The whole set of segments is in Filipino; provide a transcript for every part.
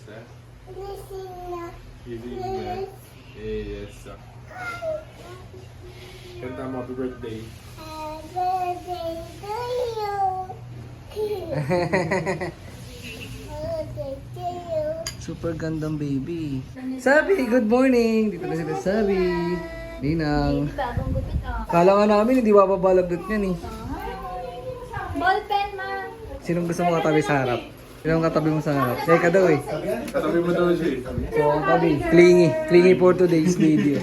sir. Giving yes, sir. Kanta mo, happy birthday. Birthday to you. Birthday to you. Super gandang baby. Sabi, good morning. Dito na sila Sabi. Ninang. Bagong gupit oh. Kala nga namin, hindi bababalagnat yan eh. Ballpen ma. Sinong gusto mo katabi sa harap? Sinong katabi mo sa harap? Say ka daw eh. Katabi mo daw siya. So, ang tabi. Clingy. Clingy for today's video.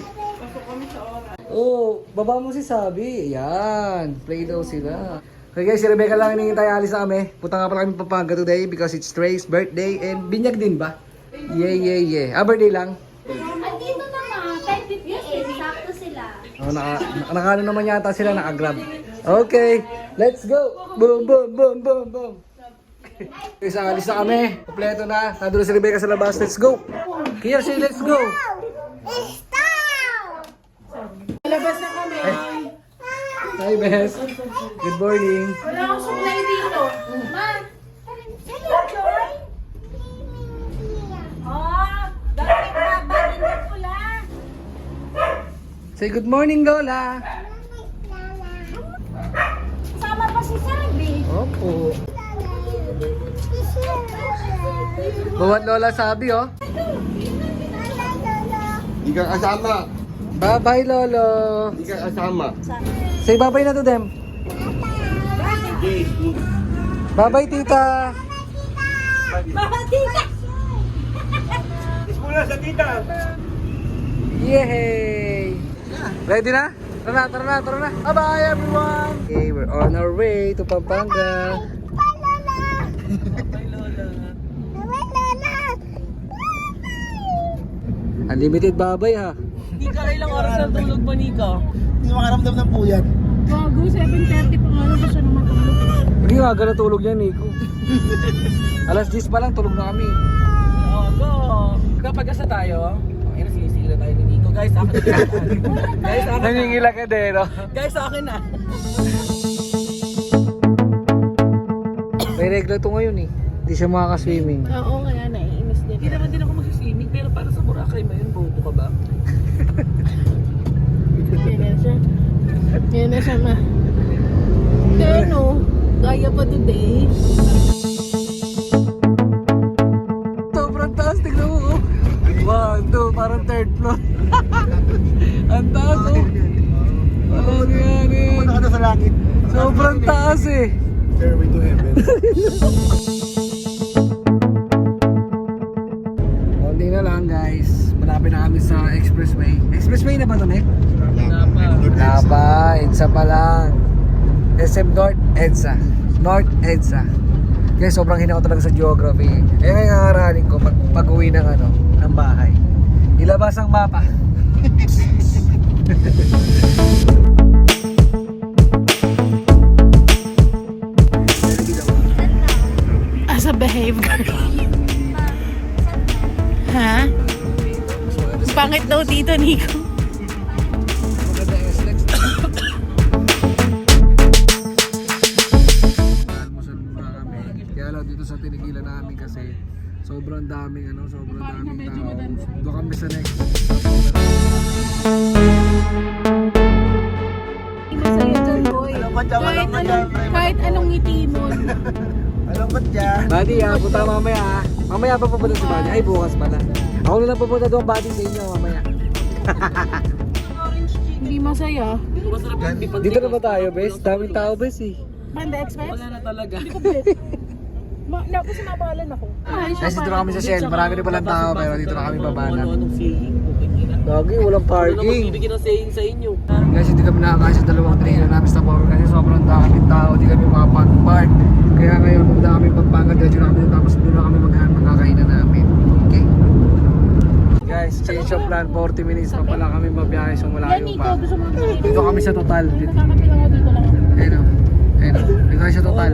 Oh, baba mo si Sabi. Ayan. Play daw sila. Okay guys, si Rebecca lang hinihintay alis na kami. Punta nga pala kami Pampanga today because it's Trey's birthday and binyag din ba? Yeah. Birthday lang. Andito na ma. 10:58. Sakto sila. Oh, nakano naman yata sila, naka-grab. Okay, let's go! Boom, boom, boom, boom, boom! Isang alis na kami. Kompleto na. Nandun si Rebecca sa labas. Let's go! Kaya say let's go! Labas na kami. Hi, Bes. Good morning. Wala akong suklay dito. Ma. Hello, Joy. Oh, bakit ba? Bakit na pula? Say good morning, Lola. Sama pa si Sabi. Opo. Bawat Lola Sabi, oh. Di ka kasama. Bye-bye, Lolo. Di ka kasama. Say bye-bye na to them. Bye-bye, tita. Mula sa tita. Yay! Ready na? Tara na. Bye-bye, everyone! Okay, we're on our way to Pampanga. Unlimited babay ha. Nika, ilang oras na tulog pa, Nika? Hindi makaramdam ng puyat. Bago, 7:30 pa nga lang siya na matulog. Hindi nga agad natulog yan, Nico. Alas 10 pa lang, tulog na kami. Go! Kapag asa tayo, ayun, sinisila tayo ni Nico. Guys, akin na. Guys, akin na. Naningila ka din, no? Guys, akin na. May regla to ngayon eh. Hindi siya makaka-swimming. Oo, kaya naiinis din. Hindi naman din ako mag-swimming, pero para sa Boracay mo yun, bobo ka ba? Yan na siya ma. Pero, kaya pa today. Sobrang taas, tignan mo. 1, 2, parang third floor. Ang taas oh. Oo, yan. Punta ka na sa langit. Sobrang taas eh. Stairway to heaven. Konti na lang guys. Malapit na kami sa expressway. Expressway na ba ito, Nek? Wala pa. EDSA pa lang. SM North, EDSA. North, EDSA. Guys, sobrang hina ko talaga sa geography. Eh, ngayon kakaranin ko pag uwi ng ng bahay. Ilabas ang mapa. Asa behave girl? Ha? Pangit daw dito, Nico. Almusal muna kami. Kaya lang dito sa tinigilan namin kasi sobrang daming sobrang daming tao. Doon kami sa next. Masaya dyan, boy. Alam ba dyan? Alam ba dyan? Kahit anong ngiti mo. Alam ba dyan? Buddy, punta mamaya ah. Mamaya pa pupunta si Buddy. Ay, bukas pala. Ako na lang pupunta doon, Buddy, sa inyo mamaya. Hindi masaya. Dito na ba tayo, Bes? Daming tao, Bes eh. Panda Express? Wala na talaga. Hindi ko bet. Kasi nabalan ako. Ay, Kasi dito na kami sa Shell. Marami na palang tao, pero dito na kami babanat. Anong saying? Lagi, walang Ano naman parking. bibigyan ng saying sa inyo? Guys, hindi kami nakakasya sa dalawang train na namin sa power kasi sobrang daming tao. Hindi kami makapag-park. Kaya ngayon, pumunta kami Pampanga. Diretso na kami doon, tapos doon na kami magkakainan namin. Okay? Guys, change of plan. 40 minutes pa pala kami mabiyahe. So malayo Nico, pa. gusto mo Dito kami sa total. Nakakatilang ako dito lang. Ayun o. Dito kami sa total.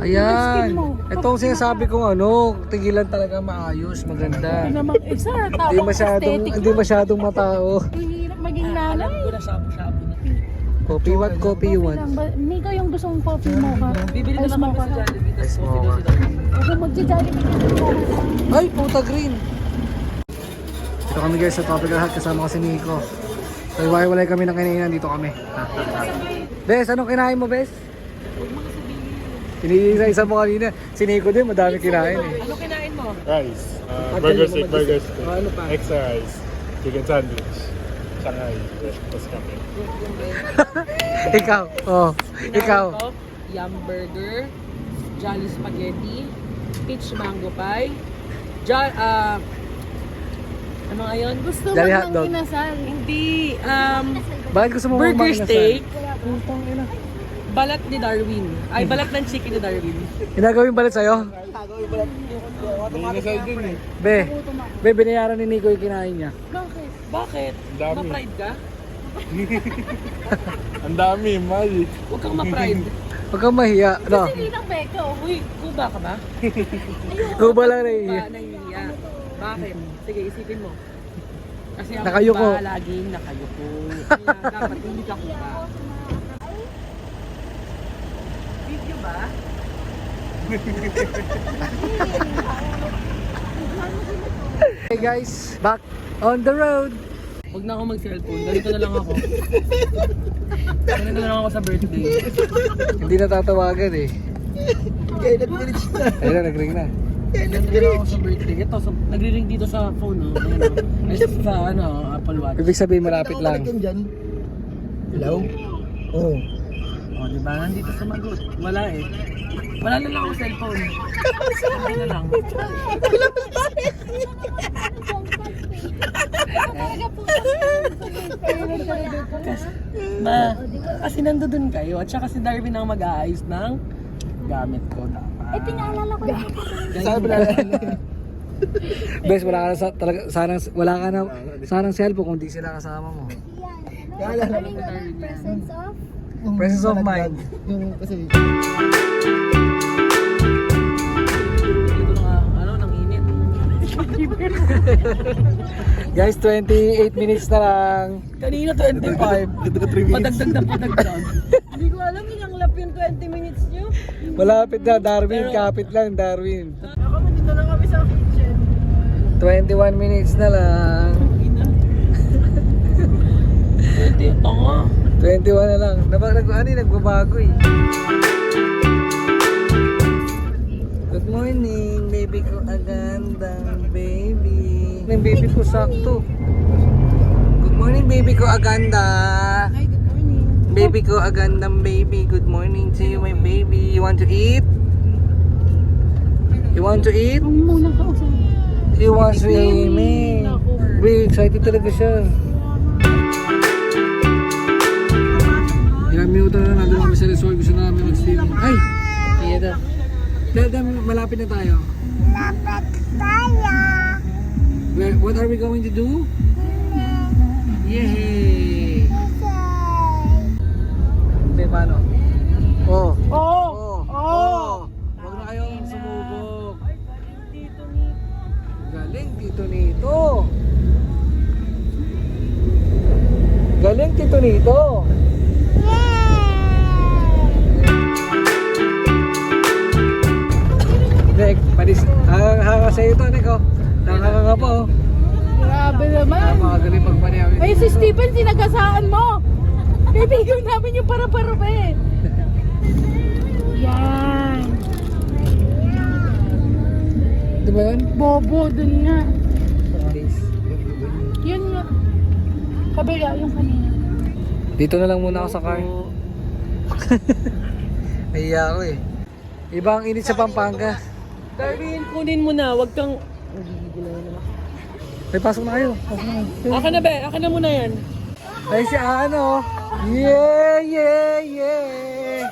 Ayan. Ito ang sinasabi kong tigilan talaga maayos, maganda. Isa, tawag aesthetic. Hindi masyadong matao. Ang hirap maging nanay. Ko na shabu-shabu na. Coffee what? Coffee you want? Nico, yung gusto mong coffee mo ka. Bibili na Ice lang kami mocha sa ka. Jollibee. Ice Tapos coffee daw mocha. sila. Huwag Ay, puta green. Dito kami guys sa Tropical Hut, kasama ko si Nico. So, iwalay kami ng kainan, dito kami. Bes, anong kinain mo, Bes? Kinisa-isa mo kanina. Si Nico din, madami kinain eh. Ano kinain mo? Rice, At burger dali steak, mo burger mag-isip. steak, Ano pa? extra rice, chicken sandwich, Shanghai, tapos kape. Ikaw, oh. Ikaw. Ko, Yum Burger, Jolly Spaghetti, Peach Mango Pie, ano nga yun? Gusto mo Dali ng hotdog. kinasal. Hindi, Bakit gusto mo burger kumain na steak, Putang ina. balat ni Darwin. Ay, balat ng chicken ni Darwin. Ginagawin balat sa'yo? Be, binayaran ni Nico yung kinain niya. Bakit? Dami. Ma-pride ka? Ang dami, mali. Huwag kang ma-pride. Huwag kang mahiya. No? Hindi lang beko. Uy, kuba ka ba? Kuba lang na Kuba, nahihiya. Bakit? Sige, isipin mo. Kasi ang Nakayuko. kuba laging nakayuko. Kaya dapat hindi ka kuba. Video ba? Hey guys, back on the road. Huwag na ako mag-cellphone. Ganito na lang ako. Ganito na lang ako sa birthday. Hindi na tatawagan eh. Kailan minutes na? Ayun, nag-ring na. Ganito na lang ako sa birthday. Ito, nagre-ring dito sa phone. Oh. Ayan, oh. Ay, sa Apple Watch. Ibig sabihin malapit lang. Dyan. Hello? Oo. O, di ba? Nandito sumagot. Wala eh. Wala na lang ako cellphone. Hindi na lang. Kasi nandoon kayo. At saka si Darwin ang mag-aayos ng gamit ko dapat. Eh, pinaalala ko lang. Sabi na Bes, wala ka na talaga, wala ka na sanang cellphone kung di sila kasama mo. Yan. Ano yung presence of? Presence of mind. Yung kasi... Dito na ano, nang init. Guys, 28 minutes na lang. Kanina 25. Padagdag na padagdag. Hindi ko alam, inanglap yung 20 minutes nyo. Malapit na, Darwin. Kapit lang, Darwin. Ako, dito na kami sa kitchen. 21 minutes na lang. Ito nga. 21 na lang. Nagbabago eh. Good morning, baby ko. Agandang baby. Ng baby ko sakto. Good morning, baby ko. Aganda. Hi, good morning. Baby ko, agandang baby. Good morning to you, my baby. You want to eat? You want to eat? Muna ka usap. You want swimming? Wait, excited talaga siya. Ilang minuto na nandun kami sa resort. Gusto na namin mag-swimming. Ay! Iya daw. Malapit na tayo. What are we going to do? Yay! Hindi, paano? Oh! Oh! Oh! Huwag na kayong sumubok. Galing Tito Nito. Galing Tito Nito. Nek, panis. Hanga sa ito, Nek, oh. Nakakanga pa, oh. Grabe naman. Magaling pagpaniyaw. Ay, si Stephen, sinagasaan mo. Kaibigan namin yung para-parabe. Yan. Di ba yun? Bobo, dun nga. Yun nga. Kabila, yung kanina. Dito na lang muna ako sa car. Nahiya ako eh. Ibang init sa Pampanga. Darwin, kunin mo na. Huwag kang... May pasok na kayo. Pasok na kayo. Aka na be, aka na muna yan. Ay si ano. Yeah, yeah, yeah.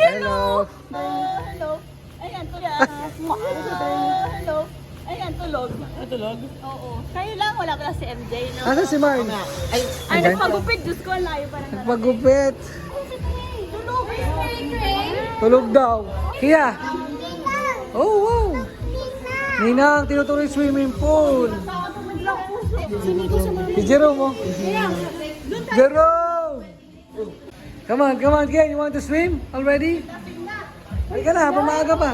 Hello. Hello. Ayan, tulog. Hello. Ayan, tulog. Tulog? Oo. Kayo lang, wala pala si MJ, no? Ano si Marn? Ay, nagpagupit. Diyos ko, ang layo pa ng Nagpagupit. Tulog daw. Kia. Oh, wow. Ninang, tinutuloy swimming pool. Si Jerome, oh. Jerome! Come on, Kia. You want to swim already? Halika na, pamaga pa.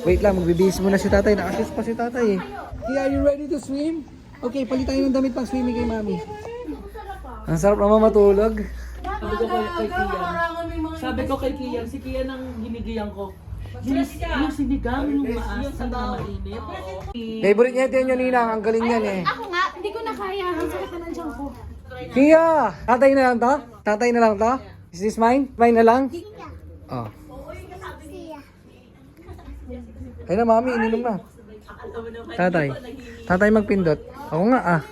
Wait lang, magbibihis muna si tatay. Nakasis pa si tatay eh. Kia, are you ready to swim? Okay, palit tayo ng damit pang swimming kay mami. Ang sarap naman matulog. Sabi ko kay Kian, si Kian ang ginigiyang ko. Yung sinigang, yung maasang na mainit. Favorite niya ito yun, Ninang. Ang galing yan eh. Ako nga, hindi ko na kaya. Ang sakit na ng tiyan ko. Kia! Tatay na lang to? Tatay na lang to? Is this mine? Mine na lang? Oh. Ay na, mami. Ininom na. Tatay. Tatay magpindot. Ako nga ah.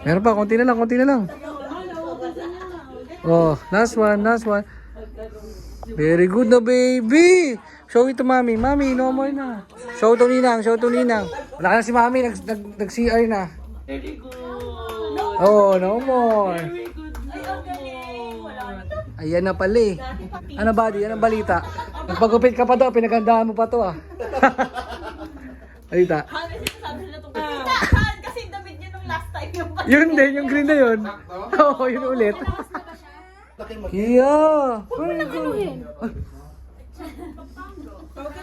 Meron pa. Konti na lang. Oh, last one. Very good na, baby. Show it to mami. Mami, no more na. Show to Ninang. Wala ka na si mami. Nag-CR na. Very good. Oh, no more. Very good. Ayan na pala eh. Ano buddy? Anong balita? Nagpagupit ka pa daw. Pinagandaan mo pa to ah. Balita. Kasi damit niya nung last time yung Yun din, yung green na yun. Oo, yun ulit. Yeah.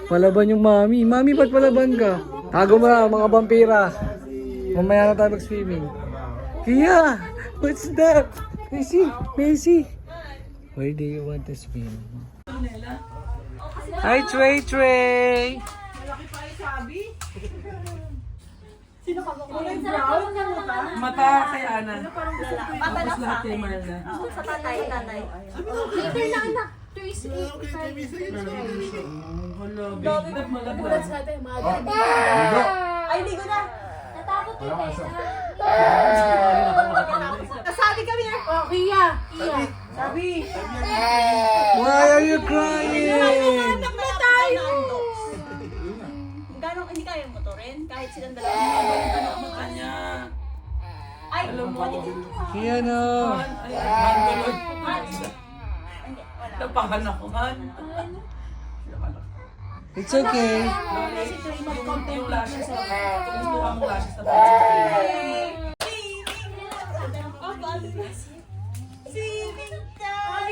Palaban yung mami. Mami, ba't palaban ka? Tago mo na, mga vampira. Mamaya na tayo mag-swimming. Kia, what's that? Macy. Where do you want to swim? Hi, Trey. Mata kay Ana. Tapos lahat kay Marla. sa tatay. Later na anak. 3 Ay, hindi ko na. Natakot yun eh. Kasabi kami na. Oh, Kia. Sabi. Why are you crying? Na tayo. Gano'ng hindi kayang motorin? Kahit silang dalawa. Kanya. Ay, Kia no. Napakan ako man. It's okay. Yung lashes na. Gusto ka mong lashes na.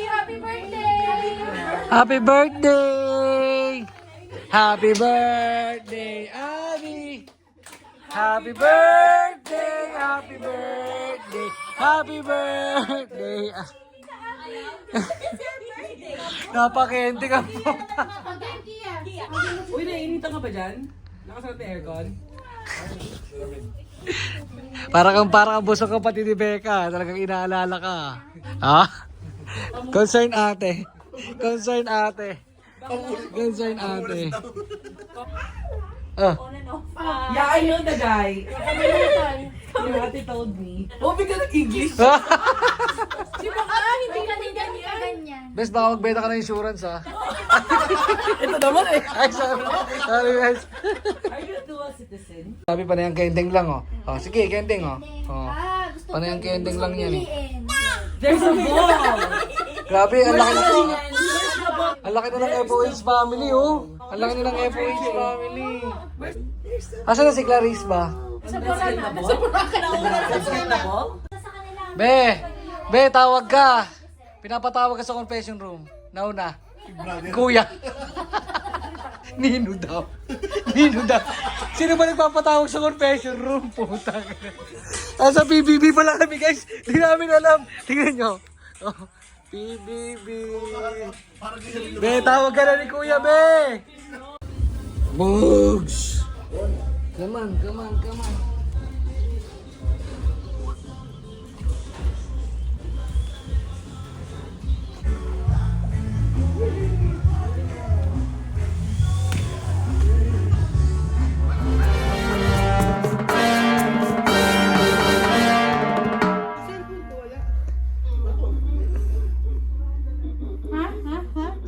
Happy birthday! Happy birthday! Happy birthday, Abby! Happy birthday! Happy birthday! Happy birthday! Napakente ka po. Again, Kia. Uy, naiinitan ka ba dyan? Nakasarap na aircon? Parang busog ka pati ni Becca. Talagang inaalala ka. Ha? Concern ate. Oh. Yeah, I know the guy. Your ate told me. Oh, because English. Di ba ka? Hindi ka ganyan. Bes, baka magbenta ka ng insurance ha. Ito naman eh. Ay, sorry guys. Are you a dual citizen? Sabi pa na yung kending lang oh. Oh, sige, kending oh. Oh. Gusto Paano yung kending lang yan eh. There's a ball. Grabe, ang laki na. Ang laki na ng FOH family oh. Ang laki na ng FOH family. Asan na si Clarice ba? Sa ball? Be, tawag ka. Pinapatawag ka sa confession room. Nauna. Kuya. Nino daw. Sino ba nagpapatawag sa confession room? Putang. Sa PBB pala kami guys. Hindi namin alam. Tingnan nyo. Oh, PBB. Be, tawag ka na ni Kuya, be. Bugs. Come on.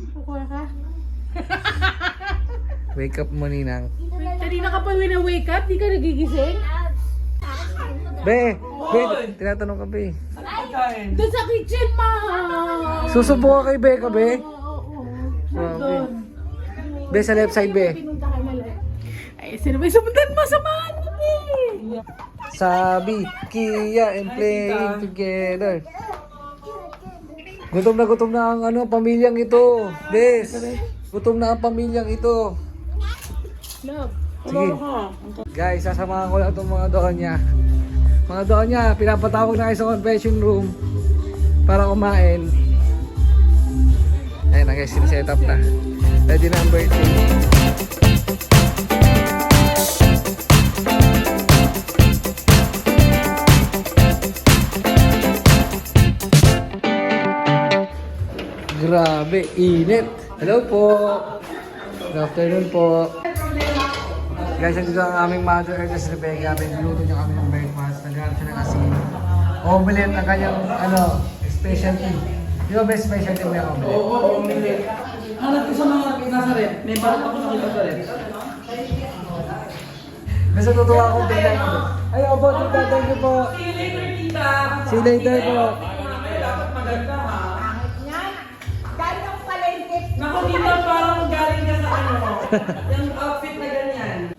Kukuha ka? Wake up mo, Ninang. Kanina ka pa wake up? Di ka nagigising? Be, tinatanong ka, Be. Pagkain. Doon sa kitchen, ma! Susubo ka kay Becca, Be. Oo. Grabe. Be, sa left side, Be. Pinunta ka na lang. Ay, sino ba sumundan mo? Samahan mo, eh! Sabi, Kia and playing together. Gutom na ang pamilyang ito. Bes. Gutom na ang pamilyang ito. Love. Sige. Guys, sasamahan ko lang itong mga donya. Mga donya, pinapatawag na kayo sa confession room para kumain. Ayun na guys, siniset up na. Ready na ang birthday. Grabe, init. Hello po. Good afternoon po. Guys, nandito ang aming mother, Ernest Rebecca. Niluto niya kami ng breakfast. Naghanap siya ng asin. Omelette ang kanyang, specialty. Di ba best specialty mo yung omelette? Oo, omelette. Hanap ko sa mga nasa rep. May barat ako nakita sa rep. Basta tutuwa akong tingnan ko. Ay, opo, tita. Thank you po. See you later, tita. See you later po. Dapat maganda, ha? Galing ako palengke. Naku, tita, parang galing ka sa yung outfit na ganyan.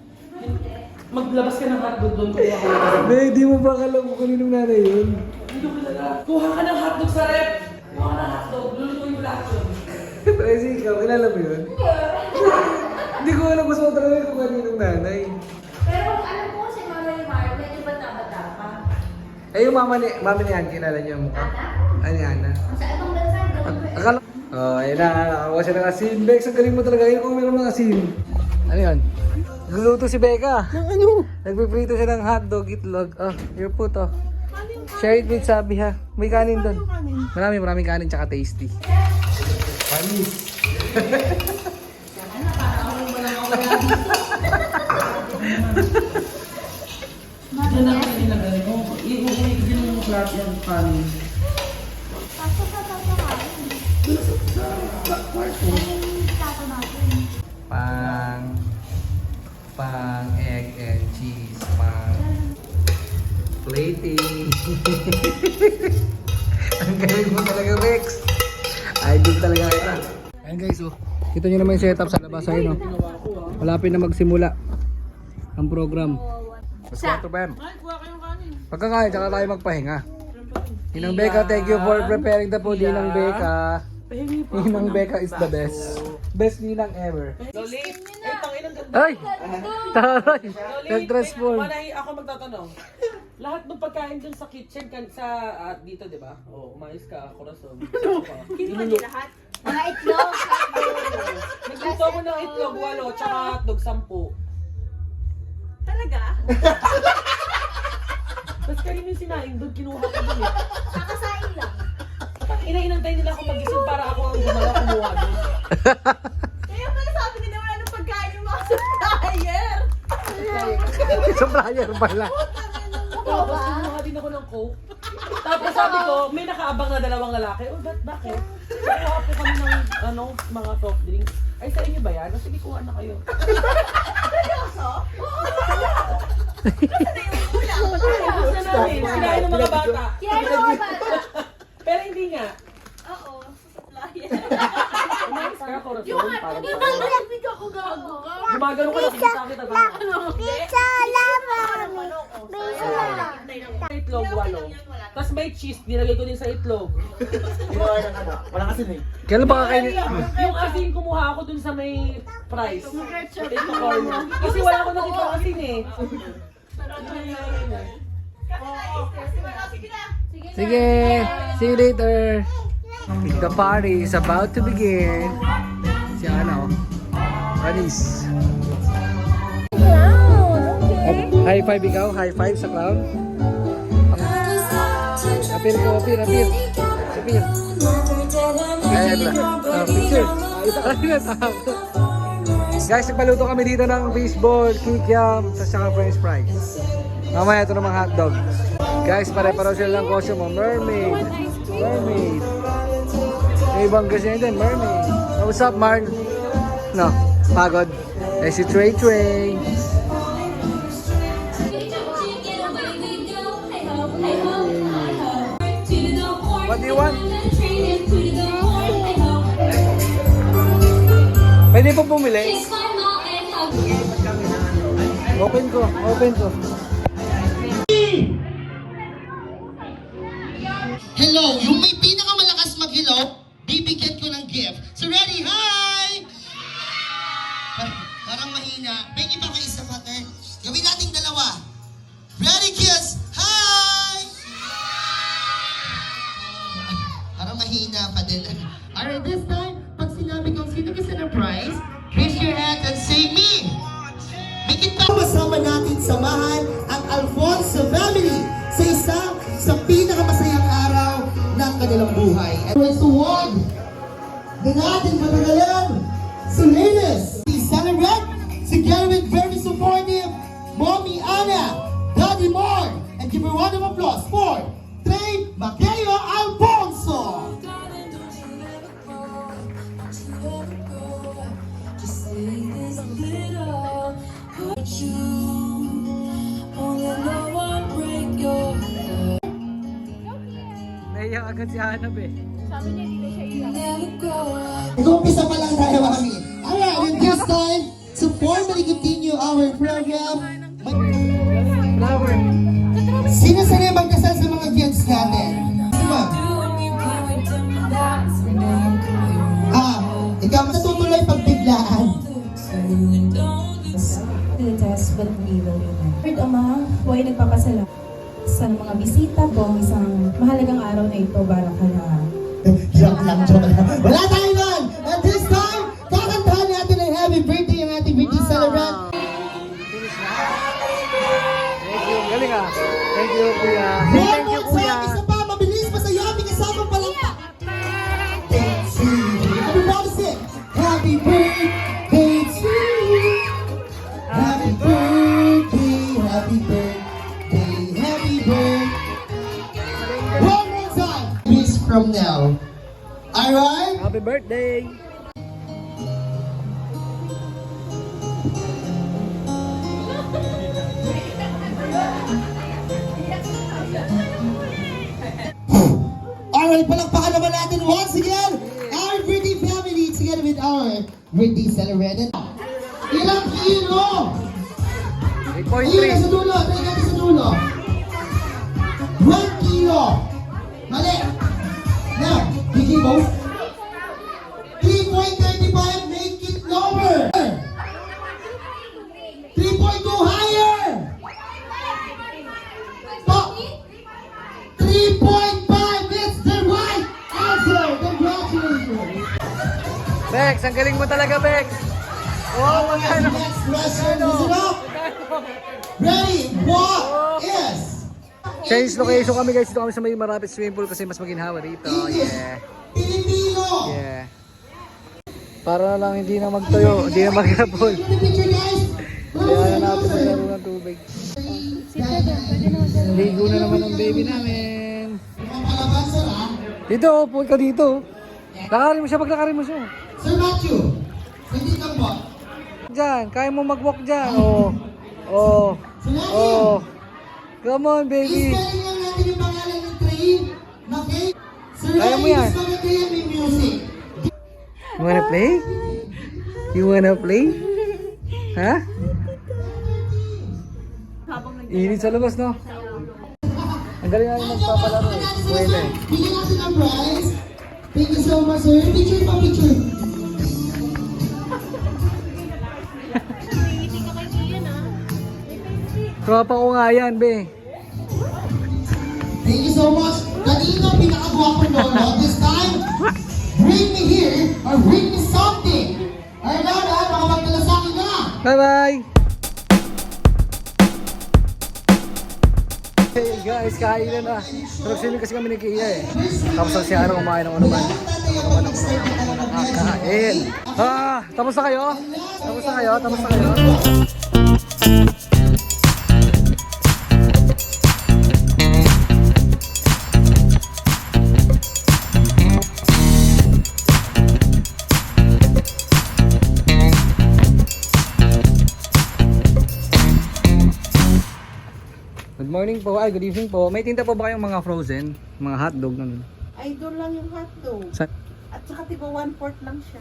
Maglabas ka ng hotdog doon, kuha ka ng Be, di mo ba alam kung kaninong nanay yun? Hindi ko kilala. Kuha ka ng hotdog sa rep. Kuha ka ng hotdog. Lulutuin mo lahat yun. Tracy, ikaw, kilala mo yun? Hindi ko alam gusto ko talaga kung kaninong nanay. Pero alam ko si Mama Limar, medyo bata-bata pa. Eh, yung mama ni Ann, kilala niyo yung mukha? Ano ni Anna? Sa ibang bansa, Akala... Oh, ayun na. Nakakuha siya ng asin. Bex, ang galing mo talaga. Ayun kung meron ng asin. Ano yun? Nagluluto si Becca. Ano? Nagpiprito siya ng hotdog, itlog. Oh, here po to. Share it with Sabi ha. May kanin doon. Maraming kanin tsaka tasty. Panis. Yan ang pinilagay mo. Iuwi din mo flat yung kanin. Pang egg and cheese. Pang plating. Ang galing mo talaga, Rex. Idol talaga kita. Ayan guys, oh. Kita nyo naman yung setup sa labas ayun, oh. Malapit na magsimula ang program. Let's go to Ben. Pagkakain, tsaka tayo magpahinga. Ninang Becca, thank you for preparing the food. Ninang Becca. Ninang Becca is the best. Best ninang ever. Lolit, ay tanginang ganda. Ay! Taray! Lolit, Nag-transform. manahi ako magtatanong. Lahat ng pagkain dun sa kitchen, sa dito, di ba? Oh, umayos ka, corazon. kinuha niyo lahat. Mga itlog. Nagluto ko ng itlog, 8, tsaka hotdog, 10. Talaga? Tapos kanina yung sinaing doon, kinuha ko doon eh. Kakasain lang. Inainantay nila ako magising para ako ang gumala kumuha doon. Kaya pala sabi nila wala nang pagkain yung mga supplier. Supplier pala. Tapos kumuha din ako ng Coke. Tapos sabi ko, may nakaabang na 2 lalaki. Oh, bakit? Kuha po kami ng mga soft drinks. Ay, sa inyo ba yan? O, sige, kuha na kayo. Tapos na namin, kinain ng mga bata. Kaya yung mga bata. Pero hindi nga. Oo, supplier. Umayos ka, corazon. Parang Nag-react ako gago ka. gumagano ka, nakikita kita ba? Pizza laban! Sa itlog, 8. Tapos may cheese, nilagay ko din sa itlog. Walang asin eh. Kailan ba kakainin? Yung asin, kumuha ako dun sa may price. Ito corner. Kasi wala ko nakita asin eh. Sige, see you later. The party is about to begin. Si Anis. High five ikaw? High five sa clown? Apir ko, apir. Apir. Ayan na. Picture. Guys, nagpaluto kami dito ng fishball, kikiam, sa french fries. Mamaya ito namang hotdog. Guys, pare-paro sila ng costume mo. Mermaid. May ibang kasi din, mermaid. What's up, Marn? No, pagod. Eh si Trey. What do you want? Pwede po bumili? Open ko. Hello, yung may pinakamalakas maghilot, bibigyan ko ng gift. So ready, hi! Parang mahina. May iba ka isa, mother. Gawin nating dalawa. Ready, kiss! Hi! Parang mahina pa din. Alright, this time, pag sinabi kong sino ka sa prize, raise your hand and say me! Make it back! Kasama natin samahan ang Alfonso family sa isa sa pinakamasayang araw ng kanilang buhay. And it's the one na natin matagalan si Linus. Celebrate together with very supportive Mommy Ana, Daddy Mark, and give her a round of applause for Trey Maqueo Alfonso. Naiyak agad si Hanap eh. Sabi niya, hindi na siya iyak. Nag-umpisa pa lang tayo, Mami. Alright, and this time, to formally continue our program, Flower. sino sa rin magkasal sa mga kids natin? Sino? Ikaw matutuloy pagbiglaan. The test but we will unite. Lord Ama, huwag nagpapasalamat sa mga bisita po ang isang mahalagang araw na ito para kaya. Joke lang. Wala tayo nun! At this time, kakantahan natin ang happy birthday ang ating birthday celebrant. Thank you. Galing ah. Thank you, kuya. One Thank you, more kuya. time, isa pa, mabilis pa sa iyo, aming kasama pa lang pa. Everybody sing. Happy birthday to you. Happy birthday, happy birthday, happy birthday. One more time. Miss from now. Alright? Happy birthday. Alright, palakpakan naman natin once again our birthday family together with our birthday celebrant. Ilang kilo? Kilo 8.3. sa dulo, tayo natin sa dulo. 1 kilo. Mali. Now, bigay mo. 3.35, make it lower. 3.2 higher. Pa 3.5, it's the right answer. Congratulations. Bex, ang galing mo talaga, Bex. Oh, magkano? Next question, is it up? Ready? What is Change location kami guys. Dito kami sa may Marapit swimming pool kasi mas maginhawa dito. Yeah. Filipino? Yeah. Para na lang hindi na magtuyo, hindi na maghapon. The picture, guys. Kaya na natin maglaro ng tubig. Ligo na naman ang baby namin. Mapalaban, sir, ha? Dito, upo ka dito. Lakarin mo siya, paglakarin mo siya. Sir Matthew, pwede ka po. Diyan, kaya mo mag-walk dyan. Oh. Oh. Oh. Come on, baby. Ispelling lang natin yung pangalan ng train. Okay? Sir Kaya mo Ryan, yan. ispelling ko yan, may music. You wanna play? You wanna play? Ha? Init sa labas, no? Ang galing nga yung magpapalaro eh. Pwede. Bigyan natin ang prize. Thank you so much, sir. Picture pa, picture. Tropa ko nga yan, be. Thank you so much. Kanina, pinakagwapong lolo. This time, bring me here or bring me something. Alright, na, mga magdala sa akin na. Bye-bye! Hey guys, kain na. Nag-swimming kasi kami ni Kia eh. Tapos ang siya kumain ng ano man. Kain. Ah, tapos na kayo? Tapos na kayo? Tapos na kayo? Good morning po. Ay, good evening po. May tinta po ba kayong mga frozen? Mga hotdog? Ganun? Ay, doon lang yung hotdog. Sa- At saka tiba 1/4 lang siya.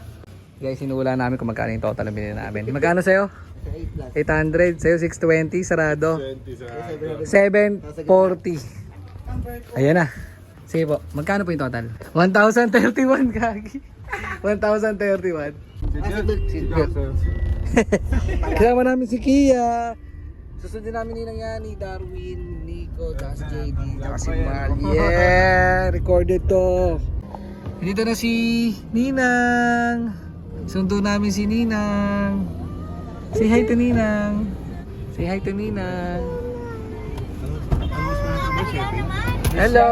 Guys, sinula namin kung magkano yung total na binili namin. Magkano sa'yo? 800. Sa'yo 620. Sarado. 740. Ayan na. Sige po. Magkano po yung total? 1,031 kagi. 1,031. Kasama namin si Kia. Susundin namin ninang yan ni Darwin, Nico, tas JD, tsaka si Mal. Yeah! Recorded to. Dito na si Ninang. Sundo namin si Ninang. Say hi to Ninang. Say hi to Ninang. Hello!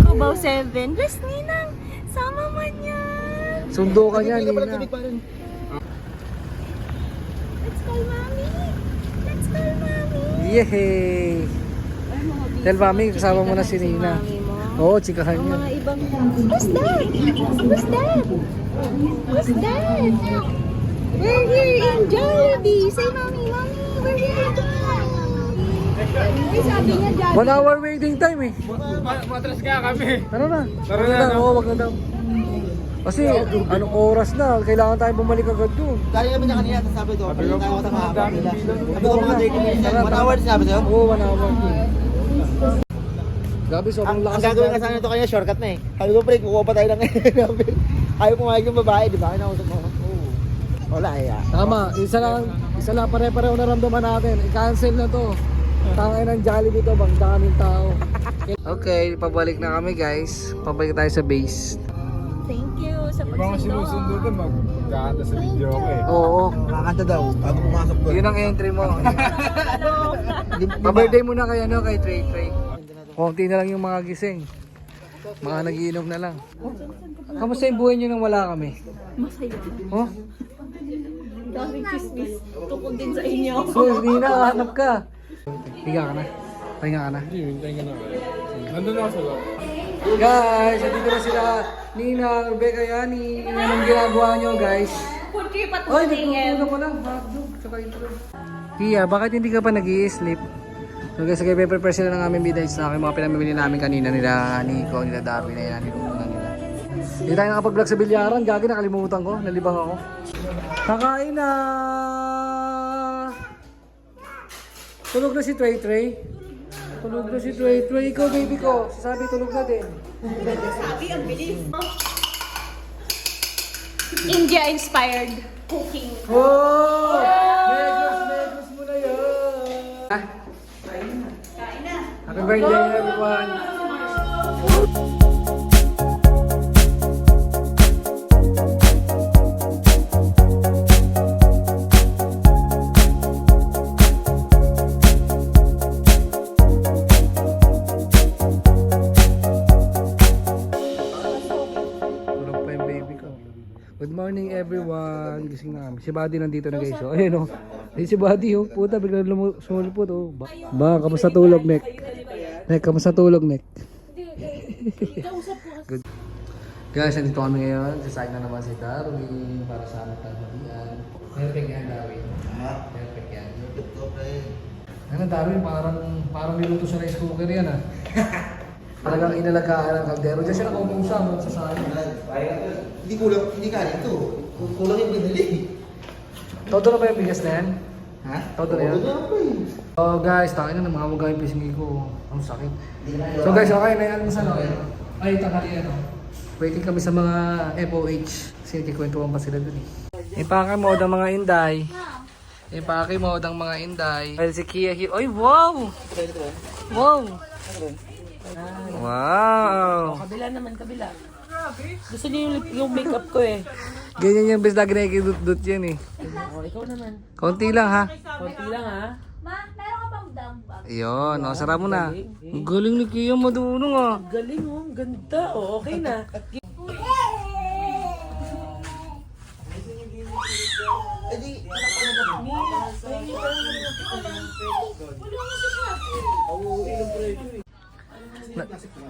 Cubao 7. Bless Ninang. Sama man yan. Sundo ka niya, Ninang. Let's call mommy. Let's call mommy. Yehey! Tell mami, kasama mo na si Nina. Oo, chikahan niya. Mga ibang... Who's that? Who's that? Who's that? We're here in Jollibee. Say mommy, mommy. We're here in Jollibee. Ay, sabi niya Jollibee. 1 hour waiting time eh. Matras ka kami. Tara na. Tara na, no? Oo, wag na daw. Kasi anong oras na, kailangan tayo bumalik agad doon. Dali kami na kanina, tapos sabi ko, Sabi ko, tayo sa mahaba nila. Sabi ko, Tara mga na. 30 minutes, Tara, 1 tara. hour sabi sa'yo. Oo, 1 hour. Grabe, sobrang lakas. Ang gagawin nga sana ito kanya, shortcut na eh. Sabi ko, pre, kukuha pa tayo ng ayaw pumayag yung babae, di ba? Kinausap mo. Oo. Wala eh. Tama, isa lang pare-pareho naramdaman natin. I-cancel na to. Tangay ng Jollibee to, bang daming tao. Okay, pabalik na kami guys. Pabalik tayo sa base. Thank you sa Yung mga sinusundo doon, mag-ganda sa video ko eh. Oo, Makakanta daw, bago pumasok doon. yun ang entry mo. Pa-birthday muna kay Trey Trey. Konti na lang yung mga gising. Mga nagiinom na lang. Kamusta yung buhay nyo nang wala kami? Masaya. Oh? Daming chismis. Tukod din sa inyo. So, hindi na, hanap ka. Higa ka na. Pahinga ka na. Hindi, hintayin ka na. Nandun ako sa loob. Guys, nandito na sila. Nina, Rebecca, Yani. Anong ginagawa nyo guys? Ay, nagpupuno ko lang. Hotdog, tsaka intro. Kia, bakit hindi ka pa nag-i-sleep? So guys, prepare sila ng aming bida sa akin. Mga pinamimili namin kanina nila Nico, nila Darwin na yan. Nilutunan nila. Hindi tayo nakapag-vlog sa bilyaran. Gagi, nakalimutan ko. Nalibang ako. Kakain na! Tulog na si Trey Trey. Tulog na si Trey Trey. Ikaw, baby ko. Sabi, tulog na din. India-inspired cooking. Oh! Negos mo na yan. Kain na. Happy birthday, everyone. Tulog pa yung baby ko. Good morning everyone. Gising na kami. Si Buddy nandito na guys. Oh, ayun oh. Ayun si Buddy oh. Puta, biglang sumulpot oh. Ba, kamusta tulog, Nek? Nek, kamusta tulog, Nek? Good. Guys, nandito kami ngayon. Sasayang na naman si Darwin para sa aming tanghalian. Perfect yan, Darwin. Perfect yan. Ano, Darwin, parang niluto sa rice cooker yan ah. Talagang inalagaan ng kaldero. Diyan siya nakaupusa mo sa sayang. Hindi kulang, hindi kanin ito. Kulang yung binili. Todo na ba yung bigas na yan? Ha? Todo na yan? Oh guys, takin na mga mga yung pisngi ko. Ang sakit. So guys, okay na yan. Saan ako? Ay, tanghali ano. Waiting kami sa mga FOH. Kasi nagkikwentuhan pa sila dun eh. Ipake mo ang mga inday. Ipake mo ang mga inday. Well, si Kia here. Ay, wow! Wow! Wow! Kabila naman, kabila. Gusto niyo yung makeup ko eh. Ganyan yung best lagi nakikidut-dut yan eh. O, ikaw naman. Konti lang ha. Konti lang ha. Ma, meron ka bang dumbbell? Ayun, o, sara mo na. Ang galing ni Kia, madunong ah. Galing oh, ang ganda. O, okay na.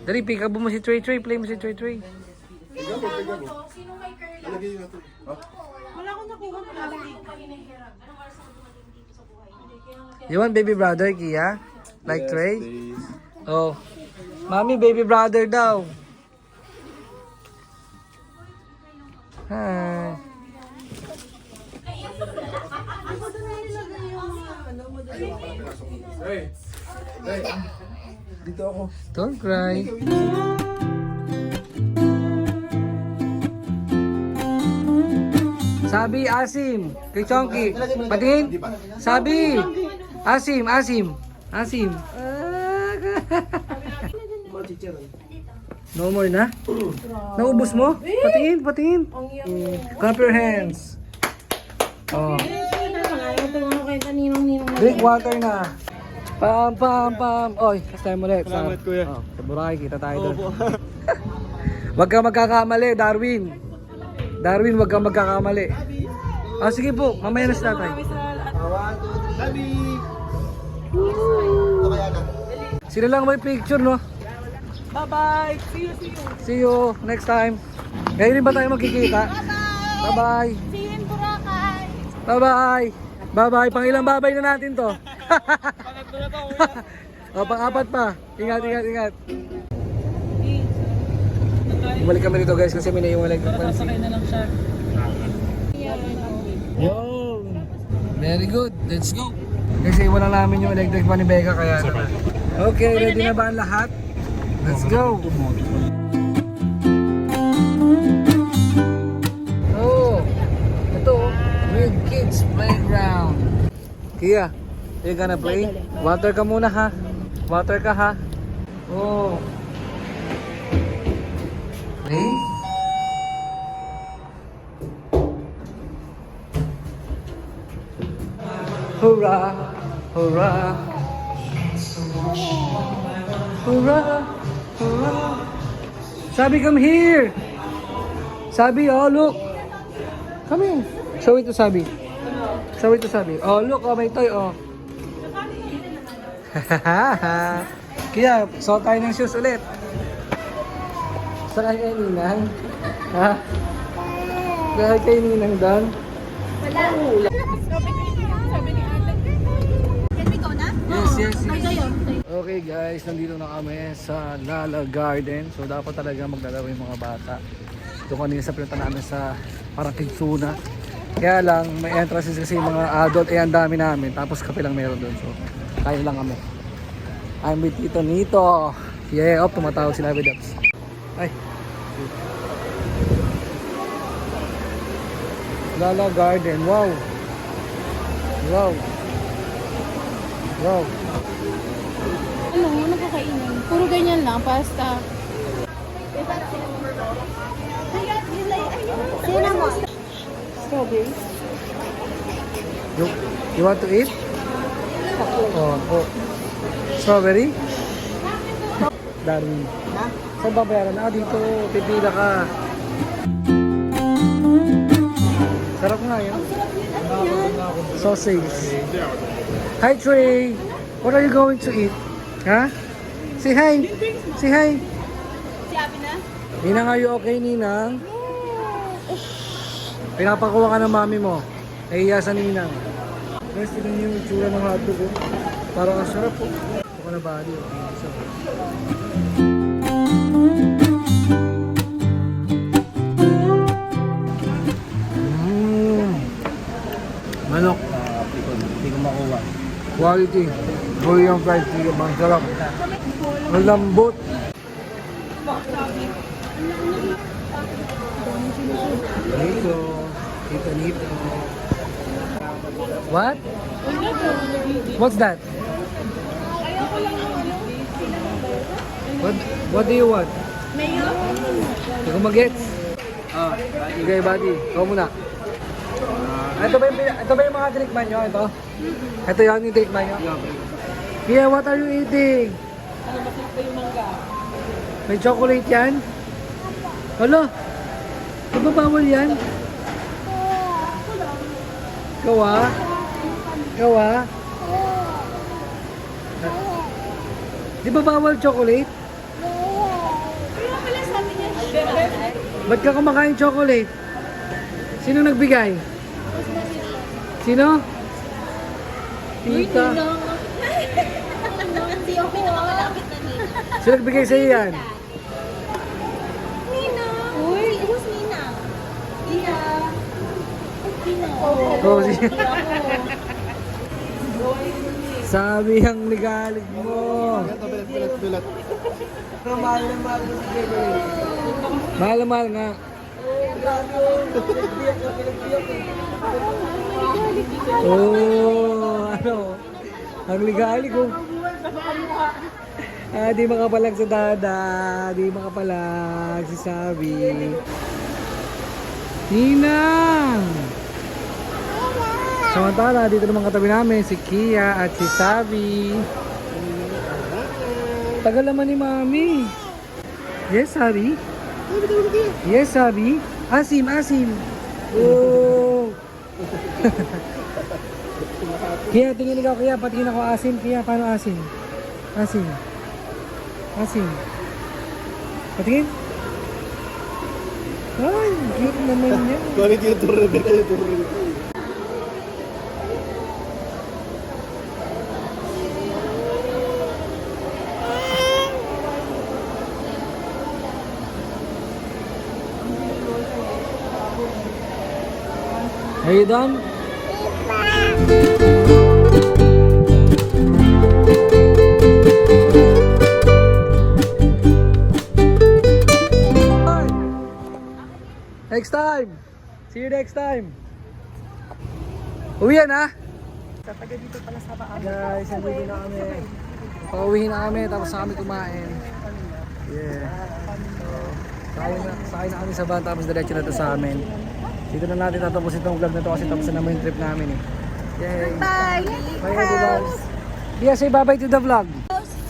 Dali, pick up mo si Trey Trey. Play mo si Trey Trey. Sino may curly? Wala ko nakuha. You want baby brother, Kia? Like Trey? Oh. Mami, baby brother daw. Hi. Dito ako. Don't cry. Sabi, Asim. Kay Chonky. Patingin. Sabi. Asim, Asim. Asim. No more na? Naubos mo? Patingin, patingin. Clap your hands. Oh. Drink water na. Pam, pam, pam. Oy, last time ulit. Salamat, kuya. Oh, sa Boracay, kita tayo doon. Huwag kang magkakamali, Darwin. Darwin, huwag kang magkakamali. Ah, sige po, mamaya na si tatay. Sila lang may picture, no? Bye-bye! See you, see you! See you next time. Ngayon rin ba tayo magkikita? Bye-bye. See you in Boracay. Bye-bye. Bye-bye. Pangilang babay na natin to. O, pang-apat pa. Ingat, ingat, ingat. Bumalik kami dito guys kasi may naiwan electric fan. Sasakay na lang siya. Yo! Very good. Let's go. Kasi iwan na namin yung electric fan ni Becca kaya naman. Okay, ready na ba ang lahat? Let's go! Oh! Ito, with kids playground. Kia, you gonna play? Water ka muna ha. Water ka ha. Oh. Play? Hurrah! Hurrah! Hurrah! Hurrah! Sabi, come here! Sabi, oh look! Come here! Show it to Sabi. Show it to Sabi. Oh look, oh may toy, oh. Kaya, suot tayo ng shoes ulit. Saan kay Ninang? Ha? Saan kay Ninang doon? Wala. Sabi ni ate. Can we go na? Yes, yes, yes. Ay, kayo. Okay guys, nandito na kami sa Lala Garden. So dapat talaga maglalaro yung mga bata. Ito kanina sa pinunta namin sa parang Kidsuna. Kaya lang, may entrances kasi yung mga adult. Eh, ang dami namin. Tapos kape lang meron doon. So, tayo lang kami. I'm with Tito Nito. Yeah, oh, tumatawag si Lavi Dubs. Ay. Lala Garden. Wow. Wow. Wow. Ano kakainin? Puro ganyan lang, pasta. Cinnamon. Strawberry. You want to eat? Oh, oh. Strawberry? Darwin. Saan ba bayaran? Ah, dito. Pipila ka. Sarap nga yun. Sausage. Hi, Trey. What are you going to eat? Ha? Say hi. Say hi. Si Abi na? Ninang, are you okay, Ninang? Pinapakuha ka ng mami mo. Nahiya sa Ninang. Guys, tignan niyo yung itsura ng hotdog ko. Parang ang sarap po. Ito ka na bali. Manok. Hindi ko makuha. Quality. Korean fried chicken. Ang sarap. Ang lambot. Nito. Tito Nito. What? What's that? What do you want? Mayo? Hindi ko mag-gets. Ah, okay, buddy. Ikaw muna. Ito ba yung mga tinikman nyo? Ito? Ito yung tinikman nyo? Yeah, what are you eating? May chocolate yan? Hala? Di ba bawal yan? Ikaw ah? Ikaw ah? Di ba bawal chocolate? Pero pala sabi niya, Ba't ka kumakain chocolate? Sino nagbigay? si Sino? Tita. Hindi ako pinakamalapit na Nina. Sino nagbigay sa'yo yan? Nina! Uy, who's Nina? Nina! Nina. Oh, sabi ang ligalig mo. Bilat. Mahal na mahal mo si Gregory. Mahal na mahal nga. Oh, ano? Ang ligalig ko. Di makapalag sa dada. Di makapalag si Sabi. Ninang! Samantala, dito naman katabi namin si Kia at si Sabi. Tagal naman ni Mami. Yes, Sabi? Yes, Sabi? Asim, asim. Oh. Kia, tingin ikaw, Kia. Patingin ako asim. Kia, paano asim? Asim. Asim. Patingin. Ay, cute naman yan. Quality yung turre. Are you done? Next time! See you next time! Uwi yan ha! Guys, nandito na kami. Pauwi na kami, tapos na kami kumain. Yeah. So, sakay na kami sa van, tapos diretso na ito sa amin. Dito na natin tatapos itong vlog na to kasi tapos na naman yung trip namin eh. Yay! Bye! Bye everyone! Bia, say bye-bye to the vlog!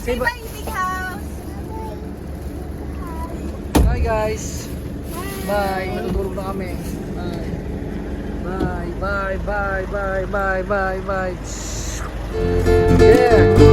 Say bye! Big house! Bye guys! Bye! Matutulog na kami. Bye! Bye! Bye! Bye! Bye! Bye! Bye! Bye! Yeah!